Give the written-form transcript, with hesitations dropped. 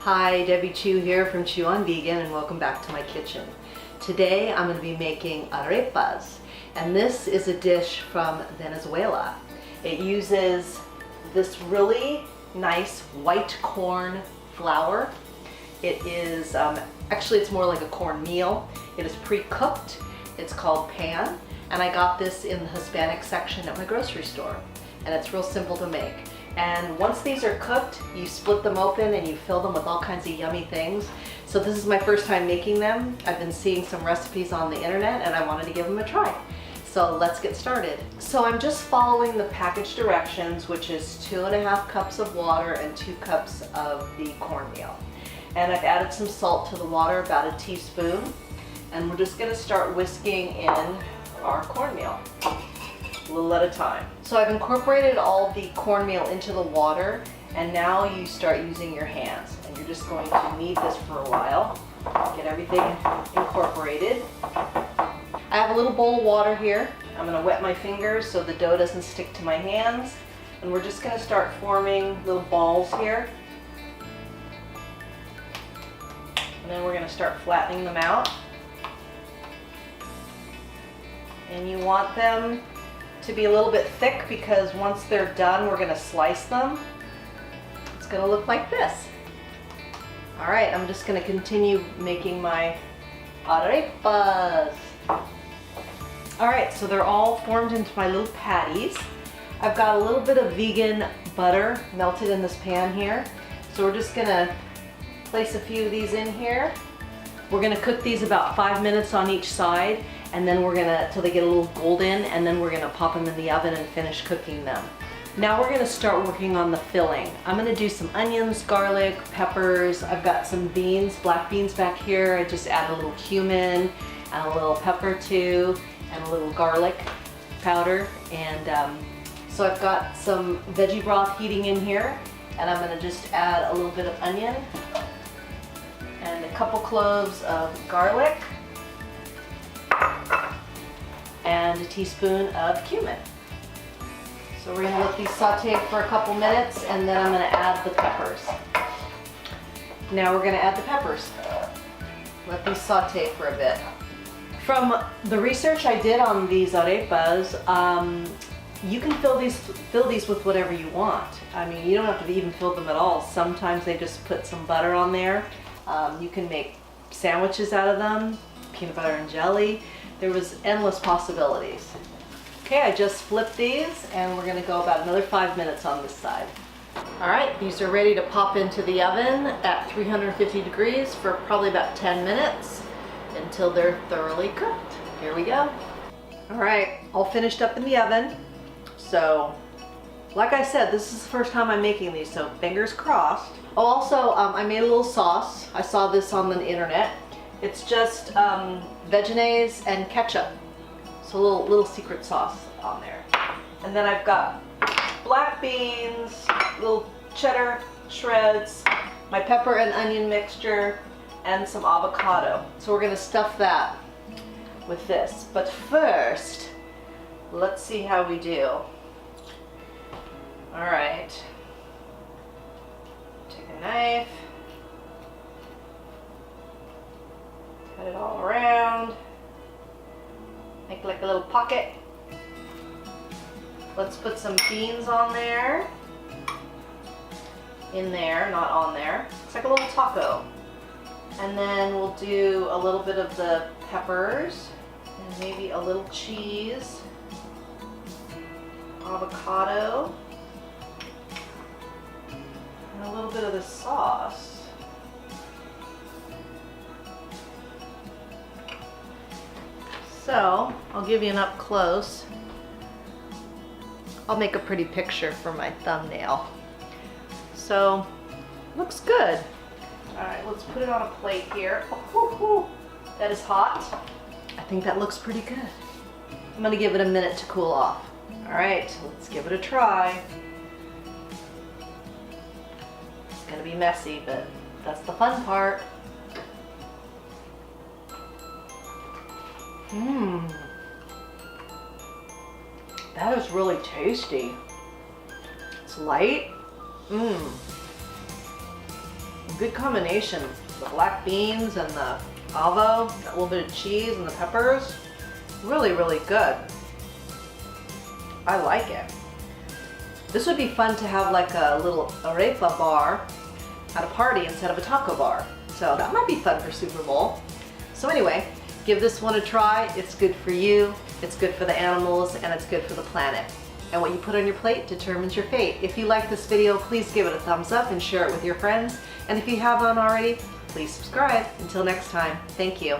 Hi, Debbie Chu here from Chew on Vegan, and welcome back to my kitchen. Today I'm going to be making arepas, and this is a dish from Venezuela. It uses this really nice white corn flour. It is, actually it's more like a cornmeal. It is pre-cooked. It's called pan, and I got this in the Hispanic section at my grocery store. And it's real simple to make. And once these are cooked, you split them open and you fill them with all kinds of yummy things. So this is my first time making them. I've been seeing some recipes on the internet and I wanted to give them a try. So let's get started. So I'm just following the package directions, which is 2.5 cups of water and 2 cups of the cornmeal. And I've added some salt to the water, about a teaspoon. And we're just gonna start whisking in our cornmeal, a little at a time. So I've incorporated all the cornmeal into the water, and now you start using your hands. And you're just going to knead this for a while, get everything incorporated. I have a little bowl of water here. I'm gonna wet my fingers so the dough doesn't stick to my hands. And we're just gonna start forming little balls here. And then we're gonna start flattening them out. And you want them to be a little bit thick because once they're done, we're gonna slice them. It's gonna look like this. All right, I'm just gonna continue making my arepas. All right, so they're all formed into my little patties. I've got a little bit of vegan butter melted in this pan here. So we're just gonna place a few of these in here. We're gonna cook these about 5 minutes on each side, and then we're gonna, till they get a little golden, and then we're gonna pop them in the oven and finish cooking them. Now we're gonna start working on the filling. I'm gonna do some onions, garlic, peppers. I've got some beans, black beans back here. I just add a little cumin and a little pepper too, and a little garlic powder. And so I've got some veggie broth heating in here, and I'm gonna just add a little bit of onion and a couple cloves of garlic and a teaspoon of cumin. So we're gonna let these saute for a couple minutes, and then I'm gonna add the peppers. Now we're gonna add the peppers. Let these saute for a bit. From the research I did on these arepas, you can fill these with whatever you want. I mean, you don't have to even fill them at all. Sometimes they just put some butter on there. You can make sandwiches out of them, peanut butter and jelly. There was endless possibilities. Okay, I just flipped these, and we're gonna go about another 5 minutes on this side. All right, these are ready to pop into the oven at 350 degrees for probably about 10 minutes until they're thoroughly cooked. Here we go. All right, all finished up in the oven. So, like I said, this is the first time I'm making these, so fingers crossed. Oh, also, I made a little sauce. I saw this on the internet. It's just vegenaise and ketchup. So a little secret sauce on there. And then I've got black beans, little cheddar shreds, my pepper and onion mixture, and some avocado. So we're gonna stuff that with this. But first, let's see how we do. All right. Take a knife. Cut it all around. Make like a little pocket. Let's put some beans on there. In there, not on there. It's like a little taco. And then we'll do a little bit of the peppers and maybe a little cheese, avocado, and a little bit of the sauce. So, I'll give you an up close. I'll make a pretty picture for my thumbnail. So, looks good. All right, let's put it on a plate here. Oh, that is hot. I think that looks pretty good. I'm gonna give it a minute to cool off. All right, let's give it a try. It's gonna be messy, but that's the fun part. That is really tasty. It's light. Good combination. The black beans and the avo, a little bit of cheese and the peppers. Really, really good. I like it. This would be fun to have like a little arepa bar at a party instead of a taco bar. So that might be fun for Super Bowl. So anyway, give this one a try. It's good for you, it's good for the animals, and it's good for the planet. And what you put on your plate determines your fate. If you like this video, please give it a thumbs up and share it with your friends. And if you haven't already, please subscribe. Until next time, thank you.